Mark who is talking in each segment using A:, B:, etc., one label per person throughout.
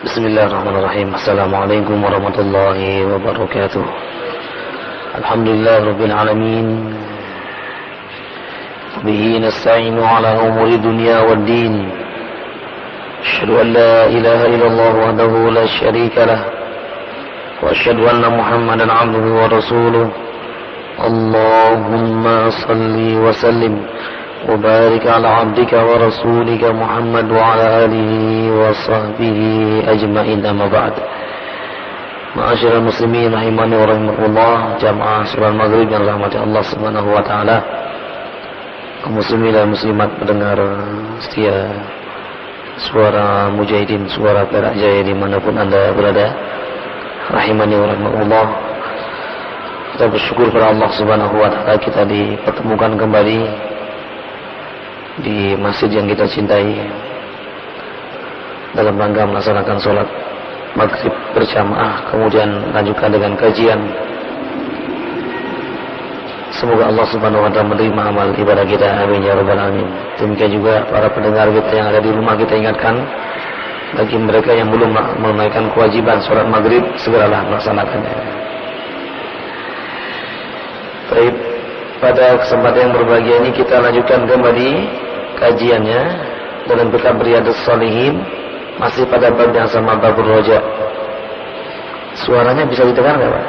A: Bismillahirrahmanirrahim. Assalamualaikum warahmatullahi wabarakatuh. Alhamdulillah rabbil alamin. Bihi nasta'inu ala umuri dunya waddin. Asyhadu an la ilaha illallah wahdahu la syarika lah. Wa asyhadu anna Muhammadan 'abduhu wa rasuluh. Allahumma salli wa sallim wa barik ala 'abdika wa rasulika Muhammad wa ala alihi wa sahbihi ajma'in, amma ba'd. Ma'asyiral muslimin rahimani wa rahimakumullah, jamaah salat maghrib yang rahmati Allah Subhanahu wa taala. Kaum muslimin dan muslimat pendengar setia suara mujahidin, suara Perak Jaya dimanapun Anda berada, rahimani wa rahimakumullah. Kita bersyukur kepada Allah Subhanahu wa taala, kita dipertemukan kembali di masjid yang kita cintai dalam rangka melaksanakan sholat maghrib berjamaah, kemudian lanjutkan dengan kajian. Semoga Allah Subhanahu wa taala menerima amal ibadah kita, amin ya rabbal alamin. Demikian juga para pendengar kita yang ada di rumah, kita ingatkan bagi mereka yang belum menunaikan kewajiban sholat maghrib, segeralah melaksanakannya. Baik, pada kesempatan yang berbahagia ini kita lanjutkan kembali kajiannya dalam kitab Riyadhus Shalihin, masih pada bab yang sama, babur roja. Suaranya bisa didengar nggak Pak?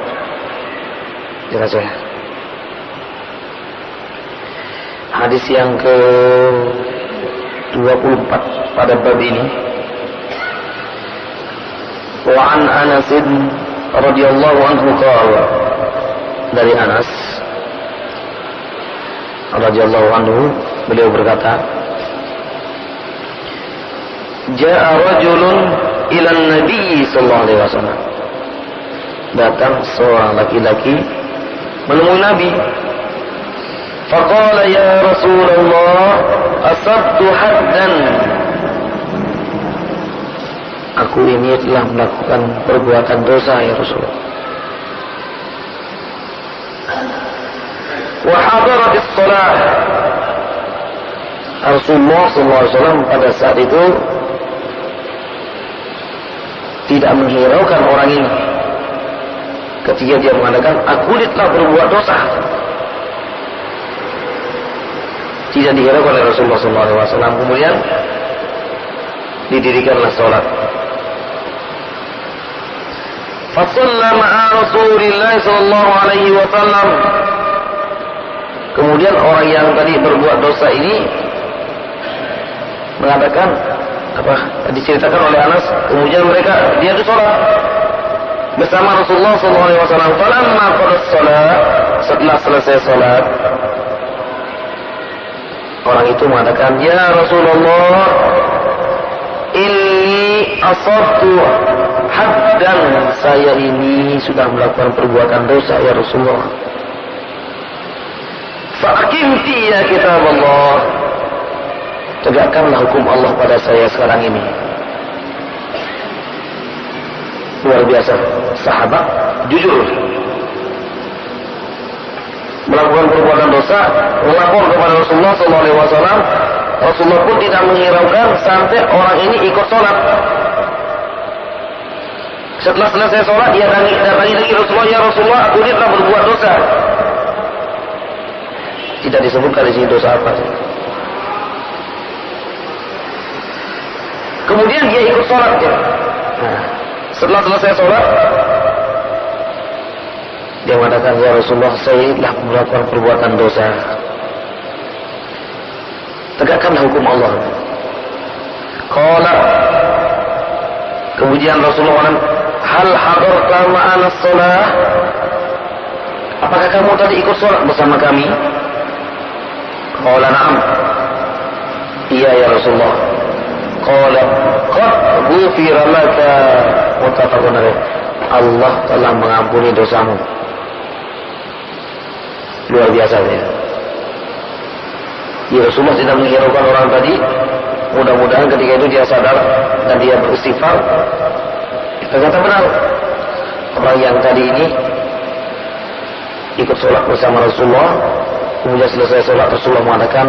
A: Jelas ya. Hadis yang ke 24 pada bab ini. Wa an Anas radhiyallahu anhu qala, dari Anas radhiyallahu anhu, beliau berkata, Ja'a rajulun ilan Nabi sallallahu alaihi wasallam. Datang seorang laki-laki menemui Nabi. Faqala ya Rasulullah, asabtu haddan. Aku ini telah melakukan perbuatan dosa ya Rasulullah. Wa hadaratis shalah. Rasulullah SAW pada saat itu tidak menghiraukan orang ini ketika dia mengatakan, aku telah berbuat dosa. Tidak dihiraukan oleh Rasulullah SAW. Kemudian didirikanlah sholat. Fasalla ma'a Rasulillah sallallahu alaihi wasallam. Kemudian orang yang tadi berbuat dosa ini mengatakan apa? Diceritakan oleh Anas, kemudian dia itu sholat bersama Rasulullah SAW. Falamma qada sholat, setelah selesai sholat, orang itu mengatakan, ya Rasulullah, inni asabtu haddan, saya ini sudah melakukan perbuatan dosa ya Rasulullah. Fa'aqimti ya kitab Allah, tegakkanlah hukum Allah pada saya sekarang ini. Luar biasa, sahabat jujur melakukan perbuatan dosa, melapor kepada Rasulullah SAW. Rasulullah pun tidak menghiraukan sampai orang ini ikut sholat. Setelah selesai sholat, dia datangi lagi Rasulullah, ya Rasulullah, aku ini telah berbuat dosa. Tidak disebutkan di sini dosa apa. Kemudian dia ikut sholat. Nah, setelah selesai sholat, dia mengatakan, ya Rasulullah, saya telah melakukan perbuatan dosa. Tegakkanlah hukum Allah. Qala, kemudian Rasulullah mengatakan, hal hadarta ma'ana shalah? Apakah kamu tadi ikut sholat bersama kami? Qala na'am. Iya ya Rasulullah. Qala qad ghufira laka, muttafaqun alaih. Allah telah mengampuni dosamu. Luar biasa ya. Ya Rasulullah tidak menghiraukan orang tadi. Mudah-mudahan ketika itu dia sadar dan dia beristighfar. Ternyata benar, orang yang tadi ini ikut sholat bersama Rasulullah, kemudian selesai sholat Rasulullah mengatakan,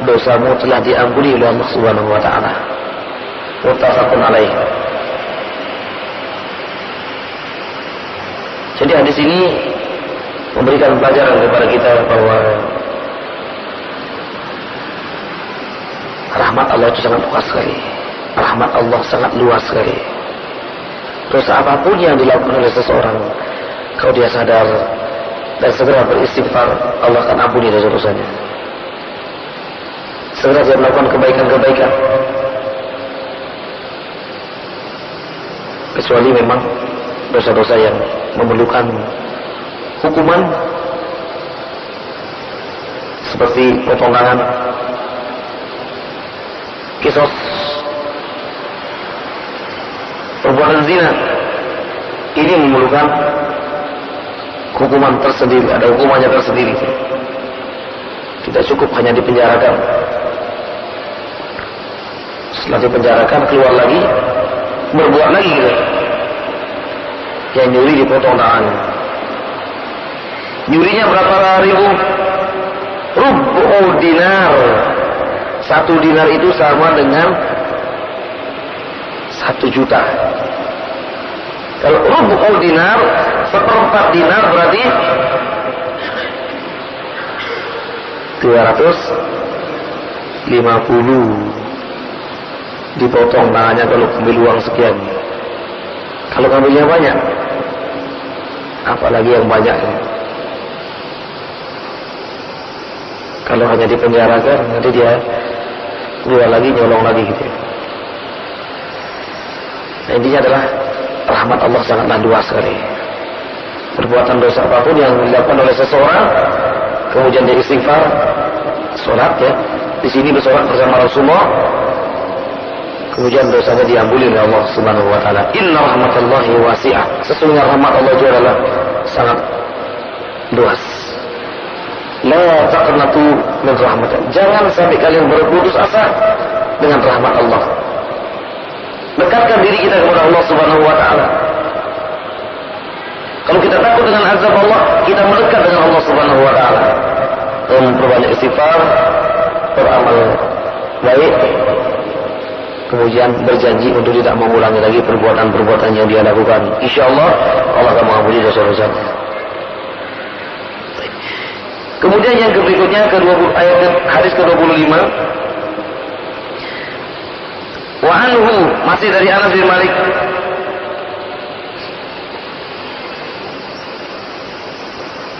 A: dosamu telah diampuni oleh Allah Subhanahu wa taala. Muttafaqun alaih. Jadi hadis ini memberikan pelajaran kepada kita bahwa rahmat Allah itu sangat luas sekali. Rahmat Allah sangat luas sekali. Dosa apapun yang dilakukan oleh seseorang, kalau dia sadar dan segera beristighfar, Allah akan ampuni dosa-dosanya. Segera dia melakukan kebaikan-kebaikan. Kecuali memang dosa-dosa yang memerlukan hukuman, seperti potong tangan, kisos, perbuatan zina. Ini memerlukan hukuman tersendiri, ada hukumannya tersendiri. Tidak cukup hanya dipenjarakan. Setelah dipenjarakan keluar lagi, berbuat lagi gitu. Yang nyuri dipotong tangan. Nyurinya berapa ribu? Rubu dinar. 1 dinar itu sama dengan 1 juta. Kalau rubu dinar, 1/4 dinar berarti 250. Dipotong tangannya kalau ambil uang sekian. Kalau ambilnya banyak, apalagi yang banyak. Kalau hanya dipenjarakan, nanti dia keluar lagi, nyolong lagi gitu. Nah, intinya adalah rahmat Allah sangatlah luas sekali. Perbuatan dosa apapun yang dilakukan oleh seseorang, kemudian dia istighfar, sholat ya, di sini bersolat bersama Rasulullah, kemudian dosanya diampuni oleh Allah Subhanahu wa taala. Inna rahmatallahi wasi'ah. Sesungguhnya rahmat Allah itu adalah sangat luas. La taqnatu min rahmat. Jangan sampai kalian berputus asa dengan rahmat Allah. Dekatkan diri kita kepada Allah Subhanahu wa taala. Kalau kita takut dengan azab Allah, kita mendekat dengan Allah Subhanahu wa taala. Memperbanyak istighfar, beramal baik, kemudian berjanji untuk tidak mengulangi lagi perbuatan-perbuatan yang dia lakukan. Insyaallah Allah akan mengampuni dosa-dosanya. Kemudian yang berikutnya ayat hadis ke-25. Wa anhu, masih dari Anas bin Malik.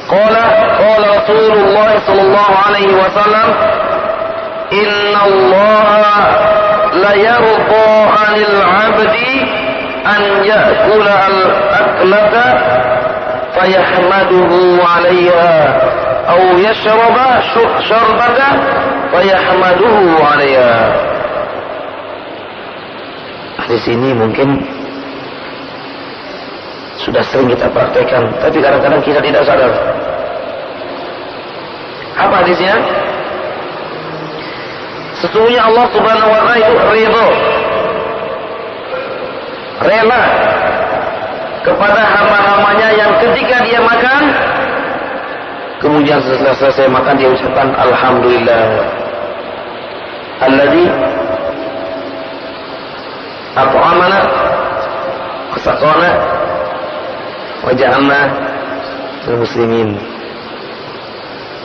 A: Qala Rasulullah sallallahu alaihi wasallam, inna Allah la yarda 'anil 'abdi an ya'kula al-aklata fayahmaduhu 'alayha aw yashraba syarbata fayahmaduhu 'alayha. Di sini mungkin sudah sering kita praktekkan, tapi kadang-kadang kita tidak sadar. Apa hadisnya? Sesungguhnya Allah Subhanahu wa taala itu ridho, rela kepada hamba-hambanya yang ketika dia makan, kemudian setelah selesai makan dia ucapkan alhamdulillah alladzi at'amana wa saqana wa ja'alna muslimin.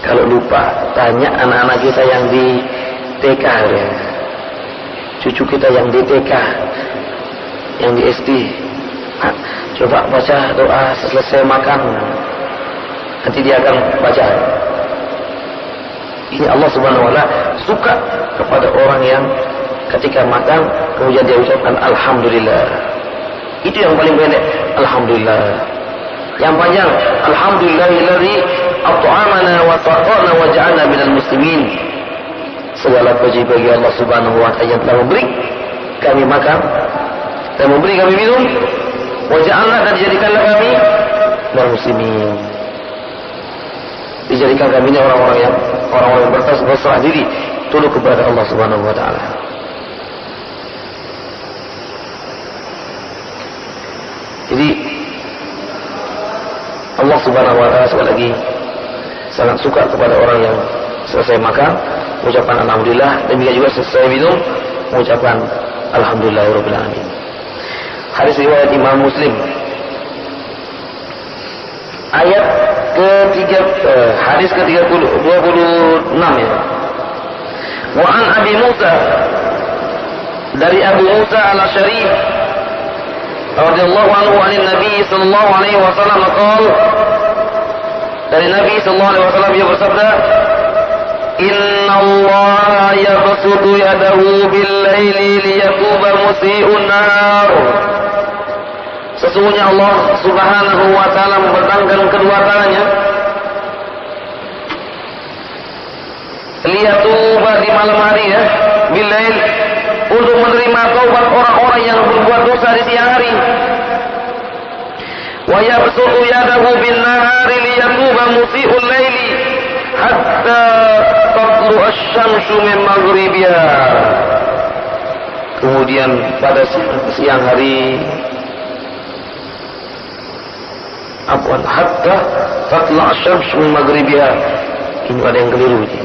A: Kalau lupa, tanya anak-anak kita yang di TK ya. Cucu kita yang di TK, yang di SD, coba baca doa selesai makan, nanti dia akan baca. Ini Allah Subhanahu wa taala suka kepada orang yang ketika makan kemudian dia ucapkan alhamdulillah. Itu yang paling pendek, alhamdulillah. Yang panjang, alhamdulillahilladzi at'amana wa saqana wa ja'alna minal muslimin. Segala puji bagi Allah Subhanahu wa taala yang telah memberi kami makan dan memberi kami minum, wa ja'alna, dan dijadikanlah kami minal muslimin. Dijadikan kami ini orang-orang yang berserah diri tunduk kepada Allah Subhanahu wa taala. Jadi Allah Subhanahu wa taala sekali lagi sangat suka kepada orang yang selesai makan mengucapkan alhamdulillah, demikian juga selesai minum mengucapkan alhamdulillahirabbil alamin. Hadis riwayat Imam Muslim. ayat ketiga, hadis ke-26 ya. Wa an Abi Musa, dari Abu Musa al-Asy'ari radhiyallahu anhu anin Nabi sallallahu alaihi wasallam qala, dari Nabi sallallahu alaihi wasallam dia bersabda, Inna Allah yabsutu yadahu bil-laili liyatuba musii'un nahar. Sesungguhnya Allah Subhanahu wa taala membentangkan kedua tangannya liyatuba di malam hari ya, bil-lail, untuk menerima taubat orang-orang yang berbuat dosa di siang hari. Wa yabsutu yadahu bin-nahari liyatuba musii'ul laili hatta tatlu asy-syamsu min maghribiha. Kemudian pada siang hari, hatta tatlu asy-syamsu min maghribiha. Ini ada yang keliru ini.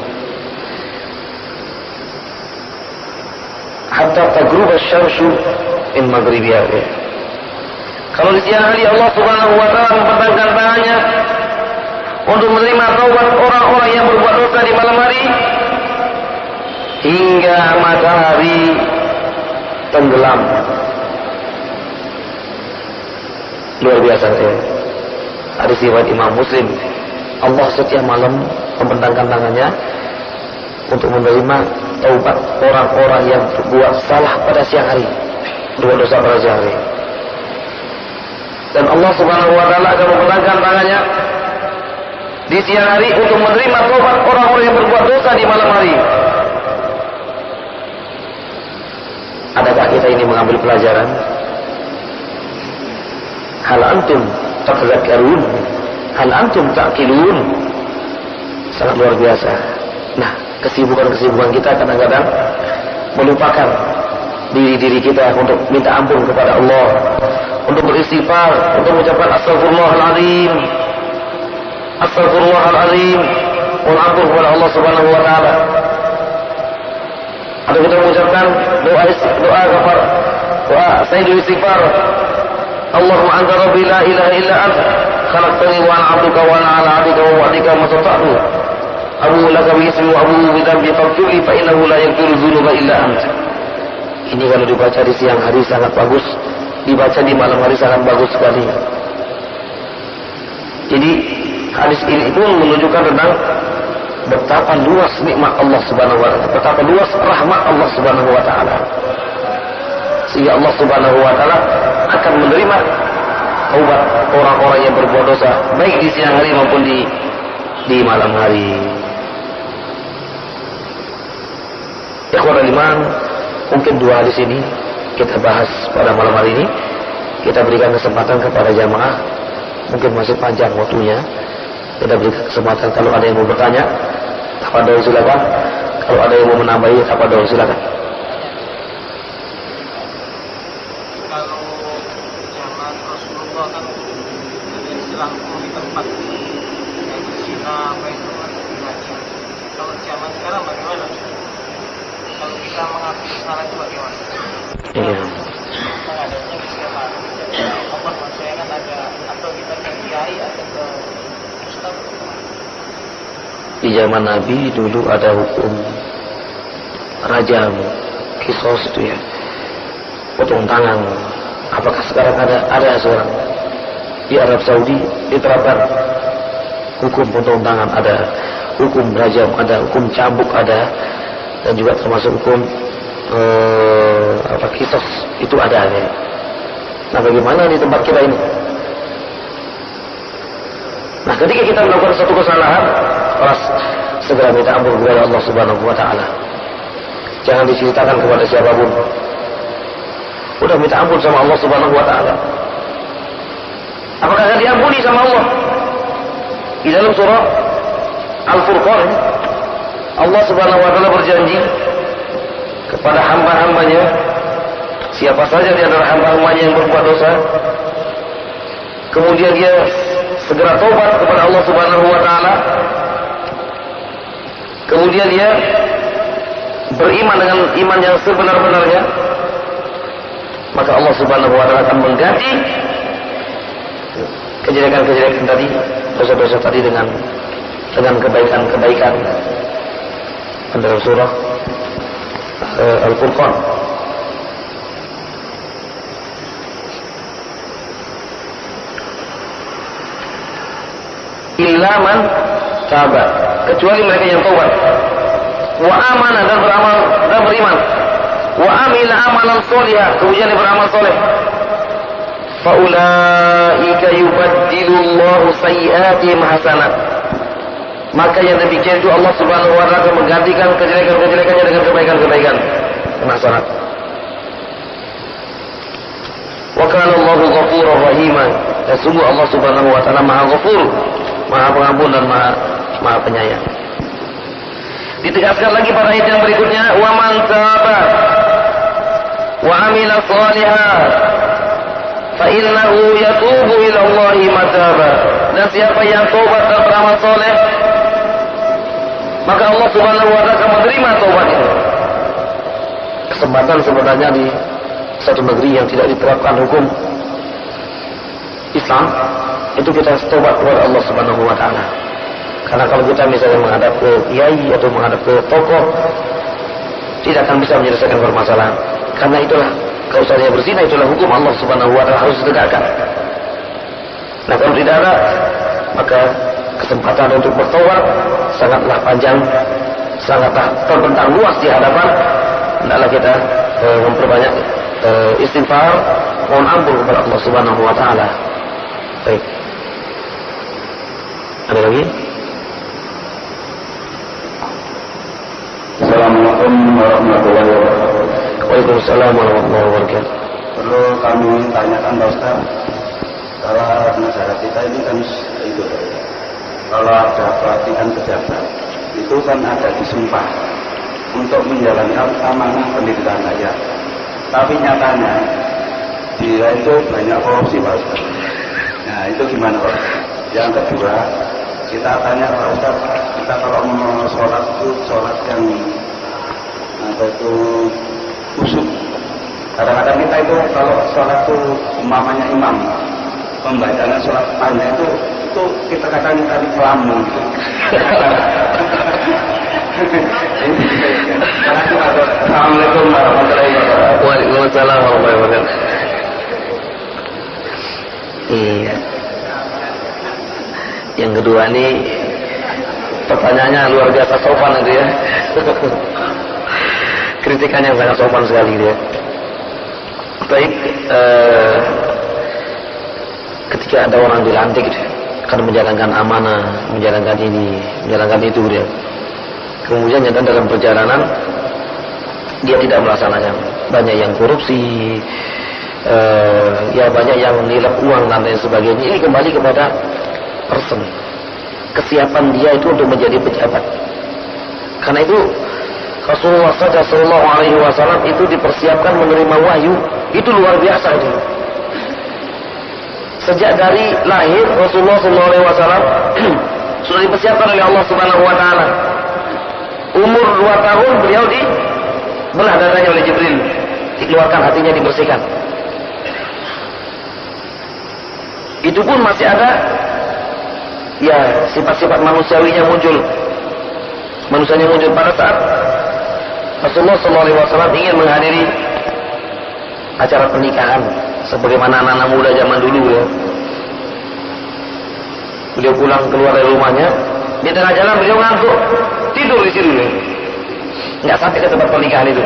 A: Hatta taghrub asy-syamsu min maghribiha. Kalau di siang hari Allah Subhanahu wa taala membentangkan tangannya untuk menerima taubat orang-orang yang berbuat dosa di malam hari hingga matahari tenggelam. Luar biasa ya. Hadis riwayat Imam Muslim. Allah setiap malam membentangkan tangannya untuk menerima taubat orang-orang yang berbuat salah pada siang hari, berbuat dosa pada siang hari. Dan Allah Subhanahu wa taala akan membentangkan tangannya di siang hari untuk menerima taubat orang-orang yang berbuat dosa di malam hari. Adakah kita ini mengambil pelajaran? Hal antum tadzakkarun, hal antum ta'qilun. Sangat luar biasa. Nah, kesibukan-kesibukan kita kadang-kadang melupakan diri kita untuk minta ampun kepada Allah, untuk beristighfar, untuk mengucapkan astagfirullahaladzim, astagfirullahaladzim, mohon ampun kepada Allah Subhanahu wa taala. Atau kita mengucapkan doa sayyidul istighfar, Allahumma anta rabbi la ilaha illa anta khalaqtani wa ana 'abduka wa ana 'ala 'ahdika wa wa'dika mastata'tu abu laka bi ismi wa abu bi dhanbi faghfirli fa innahu la yaghfiru dzunuba illa anta. Ini kalau dibaca di siang hari sangat bagus, dibaca di malam hari sangat bagus sekali. Jadi hadis ini pun menunjukkan tentang betapa luas nikmat Allah Subhanahu wa taala, betapa luas rahmat Allah Subhanahu wa taala. Sehingga Allah Subhanahu wa taala akan menerima taubat orang-orang yang berbuat dosa baik di siang hari maupun di malam hari. Ikhwatul iman, mungkin dua hadis ini kita bahas pada malam hari ini. Kita berikan kesempatan kepada jamaah, mungkin masih panjang waktunya. Kita berikan kesempatan kalau ada yang mau bertanya, tafadhol silakan. Kalau ada yang mau menambahi, tafadhol silakan.
B: Kalau zaman Rasulullah kan ada istilah di tempat yang bersina apa itu macam. Kalau zaman sekarang bagaimana? Kalau kita mengaku salah itu bagaimana?
A: Iya.
B: Adanya istilah Allah maksudnya kan ada, atau kita ke kiai atau ke ustaz.
A: Di zaman Nabi dulu ada hukum rajam, kisos itu ya, potong tangan. Apakah sekarang ada seorang di Arab Saudi diterapkan hukum potong tangan, ada hukum rajam, ada hukum cambuk, ada, dan juga termasuk hukum kisos itu ada ya. Nah, bagaimana di tempat kita ini? Nah, ketika kita melakukan satu kesalahan, harus segera minta ampun kepada Allah Subhanahu wa taala. Jangan diceritakan kepada siapapun. Udah minta ampun sama Allah Subhanahu wa taala. Apakah akan diampuni sama Allah? Di dalam surah Al-Furqan, Allah Subhanahu wa taala berjanji kepada hamba-hambanya, siapa saja di antara hamba-hambanya yang berbuat dosa, kemudian dia segera taubat kepada Allah Subhanahu wa taala, kemudian dia beriman dengan iman yang sebenar-benarnya, maka Allah Subhanahu wa taala akan mengganti kejelekan-kejelekan tadi, dosa-dosa tadi dengan kebaikan-kebaikan. Dalam surah Al-Furqan. Illa man taba, kecuali mereka yang taubat, wa amana, dan beramal dan beriman, wa amila amalan sholihan, kemudian beramal soleh, fa ulaika yubaddilullahu sayyi'atihim hasanat, maka yang demikian itu Allah Subhanahu wa taala menggantikan kejelekan-kejelekannya dengan kebaikan-kebaikan, hasanat. Wa kana Allahu ghafurur rahima, dan sungguh Allah Subhanahu wa taala Maha Ghafur, Maha Pengampun dan Maha Penyayang. Ditegaskan lagi pada ayat yang berikutnya, wa man taba wa amila shalihan fa innahu yatubu ila Allahi mataba, dan siapa yang taubat dan beramal soleh, maka Allah Subhanahu wa taala akan menerima taubat itu. Kesempatan sebenarnya di satu negeri yang tidak diterapkan hukum Islam, itu kita taubat kepada Allah Subhanahu wa taala. Karena kalau kita misalnya menghadap ke kiai atau menghadap ke tokoh, tidak akan bisa menyelesaikan permasalahan. Karena itulah, kalau saya berzina, itulah hukum Allah Subhanahu wa taala, harus ditegakkan. Nah, kalau tidak ada, maka kesempatan untuk bertaubat sangatlah panjang, sangatlah terbentang luas di hadapan. Hendaklah kita memperbanyak istighfar, mohon ampun kepada Allah Subhanahu wa taala. Baik. Ada lagi?
C: Assalamualaikum warahmatullahi wabarakatuh.
A: Waalaikumsalam warahmatullahi wabarakatuh.
C: Perlu kami tanyakan Pak Ustaz, kalau negara kita ini kan itu, kalau ada pelatihan pejabat, itu kan ada disumpah untuk menjalankan amanah pendidikan rakyat. Tapi nyatanya dia itu banyak korupsi Pak Ustaz. Nah itu gimana Pak? Yang kedua, kita tanya Pak Ustaz, kita kalau mau sholat itu sholat yang khusyuk. Kadang-kadang kita itu kalau sholat itu umpamanya imam pembacanya sholat panjang itu kita kadang tadi kelamu gitu. Assalamualaikum warahmatullahi wabarakatuh.
A: Waalaikumsalam warahmatullahi wabarakatuh. Iya. Yang kedua ini pertanyaannya luar biasa sopan itu ya. Kritikan yang sangat sopan sekali dia. Baik, ketika ada orang dilantik akan menjalankan amanah, menjalankan ini, menjalankan itu dia. Kemudian nyata dalam perjalanan dia tidak melaksanakan, banyak yang korupsi, ya banyak yang nilap uang dan lain sebagainya. Ini kembali kepada person, kesiapan dia itu untuk menjadi pejabat. Karena itu Rasulullah Sallallahu Alaihi Wasallam itu dipersiapkan menerima wahyu, itu luar biasa itu. Sejak dari lahir Rasulullah Sallallahu Alaihi Wasallam sudah dipersiapkan oleh Allah Subhanahu Wa Taala. Umur 2 tahun beliau dibelah dadanya oleh Jibril, dikeluarkan hatinya, dibersihkan. Itu pun masih ada ya sifat-sifat manusiawinya muncul. Manusianya muncul pada saat Rasulullah SAW ingin menghadiri acara pernikahan sebagaimana anak-anak muda zaman dulu ya. Beliau pulang keluar dari rumahnya, di tengah jalan beliau ngantuk, tidur di situ ya. Nggak sampai ke tempat pernikahan itu.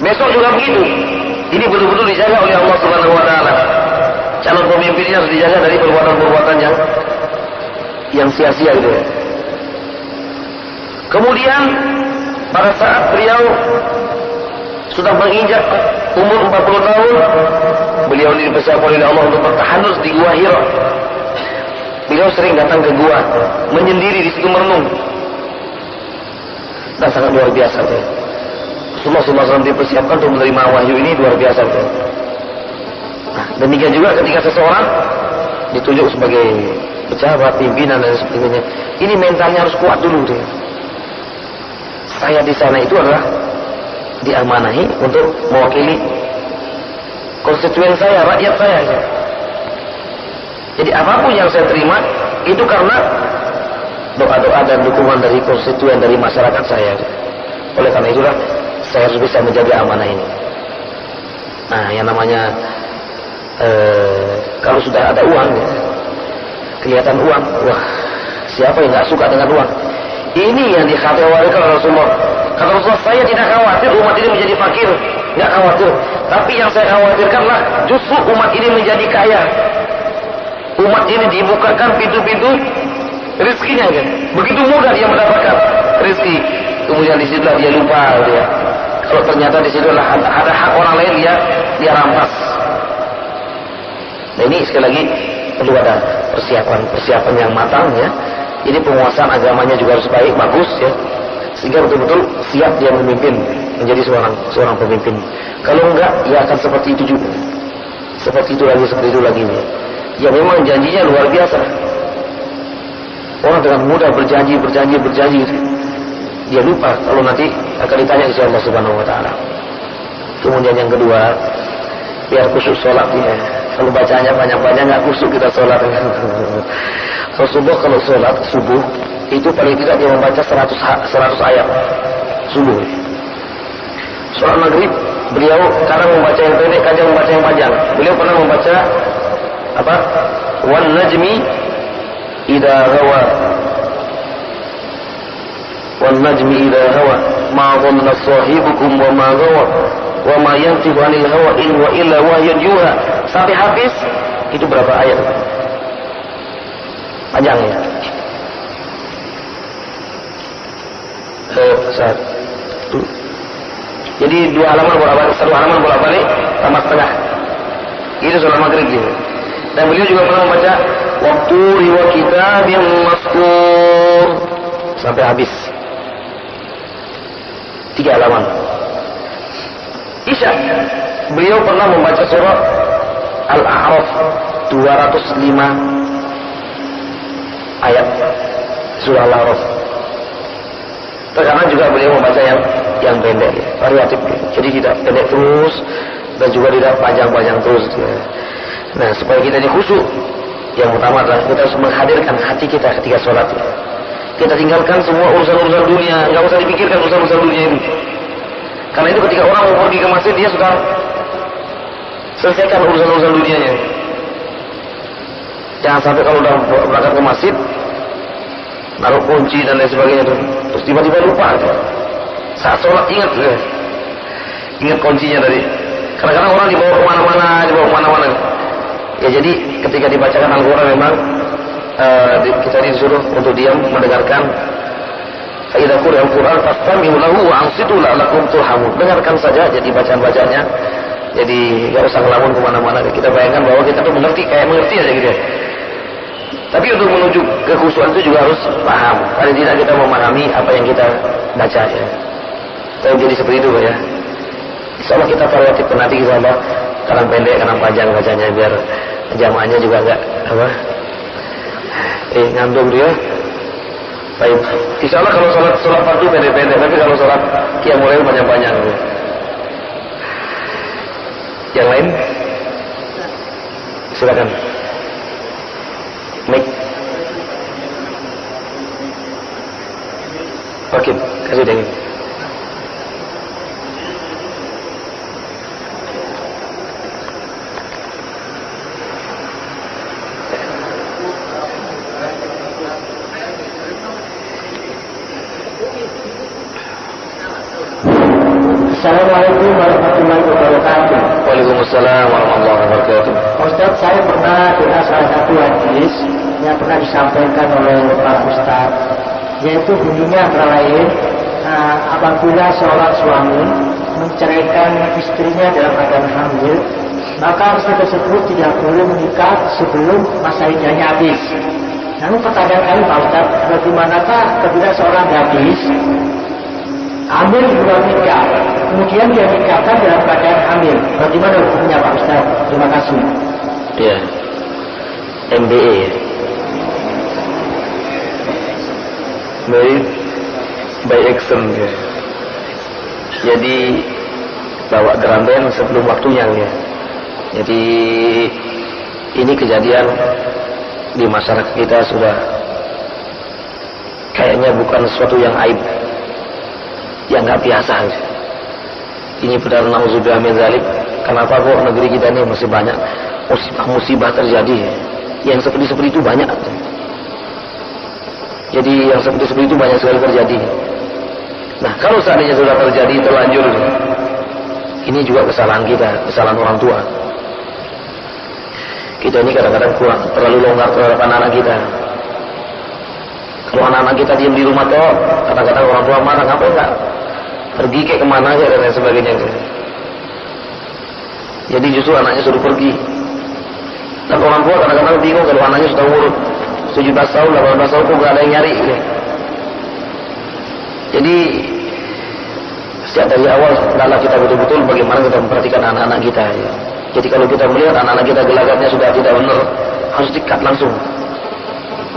A: Besok juga begitu. Ini betul-betul dijaga oleh Allah Subhanahu Wa Taala. Calon pemimpinnya harus dijaga dari perbuatan-perbuatan yang sia-sia gitu ya. Kemudian pada saat beliau sudah menginjak umur 40 tahun, beliau dipersiapkan oleh Allah untuk bertahanus di Gua Hira. Beliau sering datang ke gua, menyendiri di situ merenung. Dan sangat luar biasa itu. Rasulullah SAW dipersiapkan untuk menerima wahyu ini luar biasa itu. Nah, demikian juga ketika seseorang ditunjuk sebagai pejabat, pimpinan dan sebagainya, ini mentalnya harus kuat dulu dia. Saya di sana itu adalah diamanahi untuk mewakili konstituen saya, rakyat saya. Jadi apapun yang saya terima itu karena doa-doa dan dukungan dari konstituen, dari masyarakat saya. Oleh karena itulah saya harus bisa menjaga amanah ini. Nah, yang namanya kalau sudah ada uang, ya, kelihatan uang, wah siapa yang nggak suka dengan uang? Ini yang dikhawatirkan oleh Rasulullah. Kata Rasulullah, saya tidak khawatir umat ini menjadi fakir, nggak khawatir. Tapi yang saya khawatirkanlah justru umat ini menjadi kaya. Umat ini dibukakan pintu-pintu rezekinya, kan? Begitu mudah dia mendapatkan rezeki. Kemudian di situlah dia lupa, dia. Kalau ternyata di situ ada hak orang lain, dia rampas. Nah ini sekali lagi perlu ada persiapan yang matang, ya. Jadi penguasaan agamanya juga harus baik, bagus, ya. Sehingga betul-betul siap dia memimpin, menjadi seorang pemimpin. Kalau enggak, ya akan seperti itu juga. Seperti itu lagi, ya. Ya memang janjinya luar biasa. Orang dengan mudah berjanji. Dia lupa kalau nanti akan ditanya ke Allah Subhanahu wa taala. Kemudian yang kedua, biar khusyuk sholat dia. Kalau bacanya banyak-banyak nggak khusyuk kita sholat. Rasulullah kalau sholat subuh itu paling tidak dia membaca 100 ayat subuh. Sholat maghrib beliau kadang membaca yang pendek, kadang membaca yang panjang. Beliau pernah membaca apa? Wan najmi idza hawa, wan najmi idza hawa ma dhanna sahibukum wa ma ghawa wa ma yantiqu 'anil hawa in wa illa wahyun yuha. Sampai habis itu berapa ayat? Panjang, ya. Satu. Jadi 2 halaman bolak-balik, 1 halaman bolak-balik sama setengah. Itu sholat maghrib dia. Dan beliau juga pernah membaca waktu riwa kitab yang maskur sampai habis 3 halaman. Isya beliau pernah membaca surah Al-A'raf 205 ayat surah Al-A'raf. Terkadang juga beliau membaca yang pendek, variatif. Jadi tidak pendek terus dan juga tidak panjang-panjang terus. Nah, supaya kita ini khusyuk, yang utama adalah kita harus menghadirkan hati kita ketika sholat. Kita tinggalkan semua urusan-urusan dunia, nggak usah dipikirkan urusan-urusan dunia ini. Karena itu ketika orang mau pergi ke masjid, dia sudah selesaikan urusan-urusan dunianya. Jangan sampai kalau udah berangkat ke masjid, naruh kunci dan lain sebagainya, terus tiba-tiba lupa. Saat sholat ingat kuncinya tadi. Kadang-kadang orang dibawa kemana-mana. Ya jadi ketika dibacakan Al-Quran memang kita disuruh untuk diam mendengarkan. Idza quri'a al-Quran fastami'u lahu wa ansitu la'allakum turhamun. Dengarkan saja jadi bacaan-bacaannya. Jadi enggak usah ngelamun kemana-mana. Kita bayangkan bahwa kita tuh mengerti aja gitu ya. Tapi untuk menuju kekhusyuan itu juga harus paham. Paling tidak kita memahami apa yang kita baca, ya. Tapi jadi seperti itu, ya. Insyaallah kita variatif nanti insyaallah kadang pendek, kadang panjang bacanya biar jamaahnya juga enggak ngandung dia. Baik. Insyaallah kalau sholat fardu pendek-pendek, tapi kalau sholat qiyamul lail panjang-panjang. Yang lain? Silakan. Mic. Oke, kasih deh.
D: Assalamualaikum warahmatullahi wabarakatuh.
A: Waalaikumsalam warahmatullahi wabarakatuh.
D: Ustaz, saya pernah dengar salah satu hadis yang pernah disampaikan oleh para ustaz, yaitu bunyinya antara lain, apabila seorang suami menceraikan istrinya dalam keadaan hamil, maka istri tersebut tidak boleh menikah sebelum masa iddahnya habis. Namun pertanyaan kami Pak Ustaz, bagaimanakah ketika seorang gadis hamil belum nikah, kemudian dia nikahkan dalam keadaan hamil, bagaimana hukumnya Pak Ustaz? Terima kasih.
A: Ya, MBA, Married by Action, ya. Jadi bawa geranten sebelum waktunya, ya. Jadi Ini kejadian di masyarakat kita sudah kayaknya bukan sesuatu yang aib, yang nggak biasa. Ini benar nauzubillah min dzalik. Kenapa kok negeri kita ini masih banyak musibah terjadi? Yang seperti itu banyak. Jadi yang seperti itu banyak sekali terjadi. Nah, kalau seandainya sudah terjadi terlanjur, ini juga kesalahan kita, kesalahan orang tua. Kita ini kadang-kadang kurang terlalu longgar terhadap anak-anak kita. Kalau anak-anak kita diam di rumah toh, kadang-kadang orang tua marah, ngapa enggak pergi kayak kemana aja dan lain sebagainya. Jadi justru anaknya suruh pergi. Dan orang tua kadang-kadang bingung kalau anaknya sudah umur 17 tahun, 18 tahun kok nggak ada yang nyari. Jadi sejak dari awal adalah kita betul-betul bagaimana kita memperhatikan anak-anak kita. Ya. Jadi kalau kita melihat anak-anak kita gelagatnya sudah tidak benar, harus dikat langsung.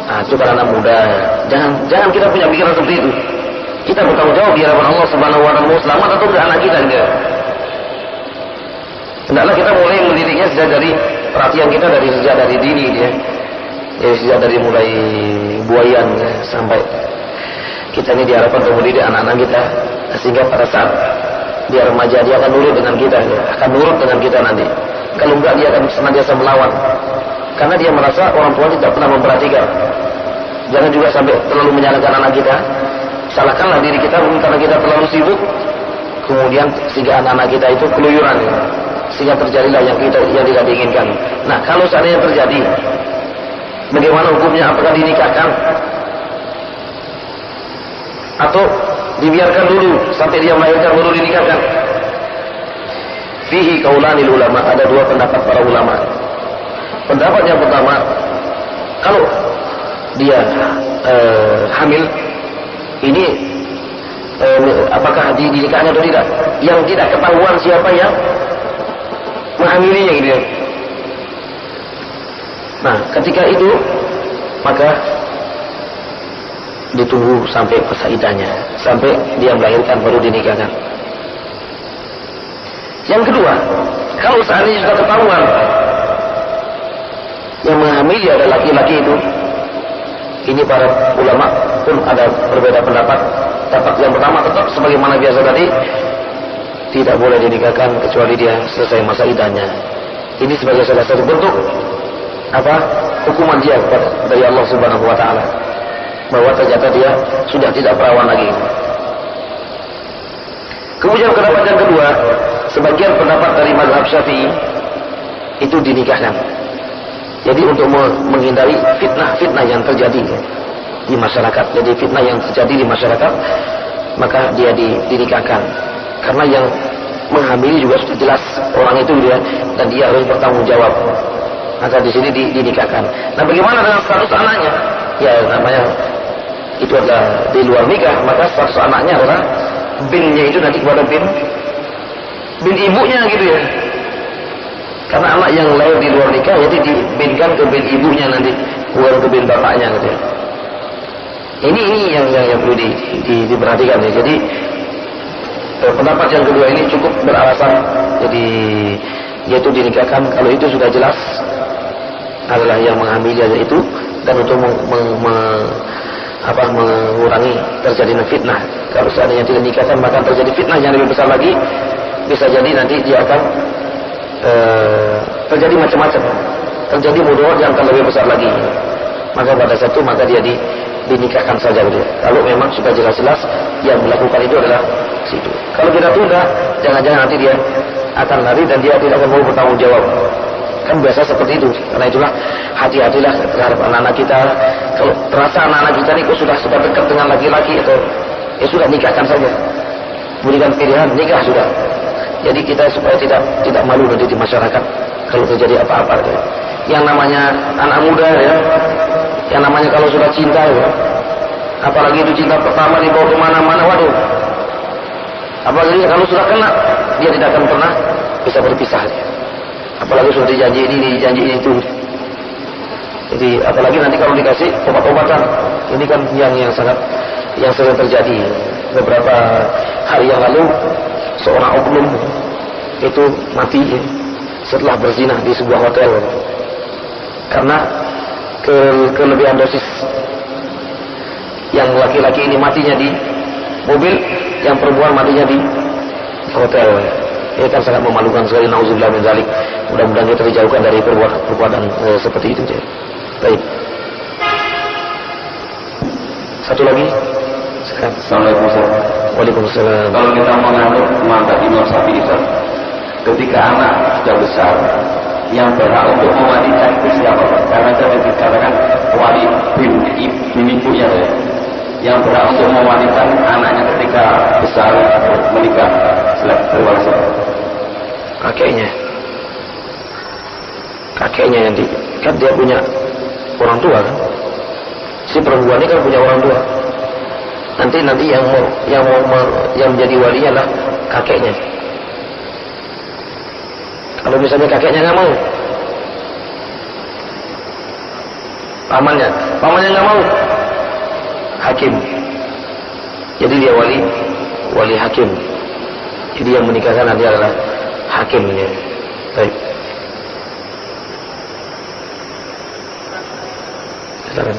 A: Nah, itu kan anak muda. Jangan kita punya pikiran seperti itu. Kita bertanggung jawab di hadapan Allah Subhanahu wa taala, mau selamat atau tidak anak kita gitu. Hendaklah kita mulai mendidiknya sejak dari perhatian kita dari dini dia. Jadi sejak dari mulai buayan ya, sampai kita ini diharapkan untuk mendidik anak-anak kita sehingga pada saat dia remaja dia akan nurut dengan kita, ya, akan nurut dengan kita nanti. Kalau enggak dia akan senantiasa melawan. Karena dia merasa orang tua tidak pernah memperhatikan. Jangan juga sampai terlalu menyalahkan anak kita. Salahkanlah diri kita karena kita terlalu sibuk. Kemudian sehingga anak-anak kita itu keluyuran, ya. Sehingga terjadilah yang tidak diinginkan. Nah, kalau seandainya terjadi, bagaimana hukumnya? Apakah dinikahkan atau dibiarkan dulu sampai dia melahirkan baru dinikahkan? Fihi qaulanil ulama, ada dua pendapat para ulama. Pendapat yang pertama, kalau dia hamil, ini apakah dinikahnya atau tidak? Yang tidak ketahuan siapa yang menghamilinya gitu ya. Nah, ketika itu maka ditunggu sampai masa iddahnya, sampai dia melahirkan baru dinikahkan. Yang kedua, kalau seandainya sudah ketahuan yang menghamili adalah laki-laki itu, ini para ulama pun ada berbeda pendapat. Pendapat yang pertama tetap sebagaimana biasa tadi, tidak boleh dinikahkan kecuali dia selesai masa iddahnya. Ini sebagai salah satu bentuk hukuman dia dari Allah Subhanahu wa taala, bahwa ternyata dia sudah tidak perawan lagi. Kemudian pendapat yang kedua, sebagian pendapat dari mazhab Syafi'i itu dinikahkan. Jadi untuk menghindari fitnah-fitnah yang terjadi di masyarakat. Jadi fitnah yang terjadi di masyarakat, maka dia dinikahkan. Karena yang menghamili juga sudah jelas orang itu dia, dan dia harus bertanggung jawab. Maka di sini dinikahkan. Nah, bagaimana dengan status anaknya? Ya, namanya itu adalah di luar nikah, maka status anaknya adalah binnya itu nanti kepada bin ibunya gitu ya. Karena anak yang lahir di luar nikah jadi dibinkan ke bin ibunya nanti, bukan ke bin bapaknya gitu ya. Ini yang perlu diperhatikan ya. Jadi pendapat yang kedua ini cukup beralasan. Jadi yaitu dinikahkan kalau itu sudah jelas adalah yang menghamili itu, dan untuk mengurangi terjadinya fitnah. Kalau seandainya tidak dinikahkan maka terjadi fitnah yang lebih besar lagi. Bisa jadi nanti dia akan terjadi macam-macam, terjadi mudarat yang akan lebih besar lagi. Maka pada satu maka dia dinikahkan saja dia. Kalau memang sudah jelas-jelas yang melakukan itu adalah situ. Kalau kita tunda, jangan-jangan nanti dia akan lari dan dia tidak akan mau bertanggung jawab. Kan biasa seperti itu. Karena itulah hati-hatilah terhadap anak-anak kita. Kalau terasa anak-anak kita ini sudah dekat dengan laki-laki atau ya sudah nikahkan saja. Berikan pilihan nikah sudah. Jadi kita supaya tidak malu nanti di masyarakat kalau terjadi apa-apa. Ya. Yang namanya anak muda ya, yang namanya kalau sudah cinta ya, apalagi itu cinta pertama dibawa kemana-mana, waduh. Apalagi kalau sudah kena, dia tidak akan pernah bisa berpisah. Ya. Apalagi sudah dijanji ini itu. Jadi apalagi nanti kalau dikasih obat-obatan, ini kan yang sering terjadi. Beberapa hari yang lalu seorang oknum itu mati setelah berzina di sebuah hotel. karena kelebihan dosis. Yang laki-laki ini matinya di mobil, yang perempuan matinya di hotel. Ini kan sangat memalukan sekali. Nauzubillah min dzalik. Mudah-mudahan kita dijauhkan dari perbuatan seperti itu. Baik. Satu lagi.
C: Assalamualaikum.
A: Waalaikumsalam.
C: Kalau kita menganut mandat Imam Syafi'i, ketika anak sudah besar, yang berhak untuk mewanita itu siapa? Karena tadi dikatakan wali bin ibunya ya. Yang berhak untuk mewanita anaknya ketika besar menikah setelah dewasa.
A: Kakeknya yang kan dia punya orang tua kan. Si perempuan ini kan punya orang tua. Nanti yang menjadi walinya lah kakeknya. Kalau misalnya kakeknya nggak mau, pamannya nggak mau, hakim. Jadi dia wali hakim. Jadi yang menikahkan nanti adalah hakimnya. Baik. Silakan.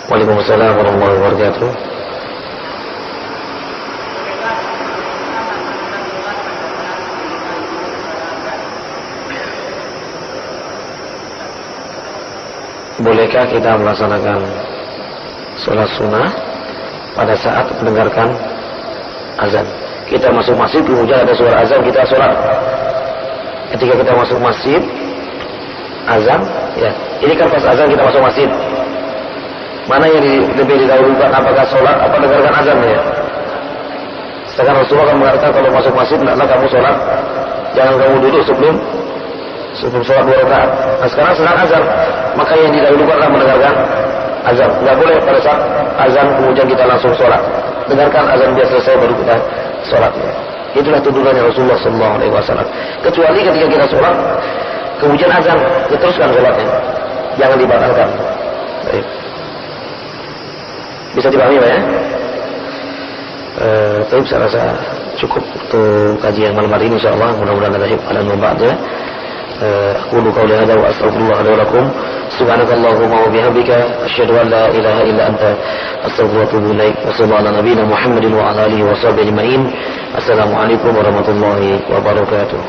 A: Waalaikumsalam warahmatullahi wabarakatuh. Bolehkah kita melaksanakan sholat sunnah pada saat mendengarkan azan? Kita masuk masjid, kemudian ada suara azan, kita sholat. Ketika kita masuk masjid, azan, ya, ini kan pas azan kita masuk masjid. Mana yang lebih didahulukan, apakah sholat atau dengarkan azan ya? Sekarang Rasulullah akan mengatakan kalau masuk masjid, hendaklah kamu sholat, jangan kamu duduk sebelum sholat 2 rakaat. Nah sekarang sedang azan, maka yang didahulukan adalah mendengarkan azan. Tidak boleh pada saat azan kemudian kita langsung sholat. Dengarkan azan biar selesai baru kita sholat. Itulah tuntunannya Rasulullah SAW. Kecuali ketika kita sholat, kemudian azan, teruskan sholatnya, jangan dibatalkan. Baik. Bisa dipahami Pak ya? Tapi saya rasa cukup untuk kajian malam hari ini insyaallah. Mudah-mudahan ada hikmah dan manfaatnya. أقول قولي هذا وأستغفر الله لي ولكم سبحانك اللهم وبحمدك أشهد أن لا إله إلا أنت أستغفرك وأتوب إليك وصلى الله على نبينا محمد وعلى آله وصحبه أجمعين. السلام عليكم ورحمة الله وبركاته.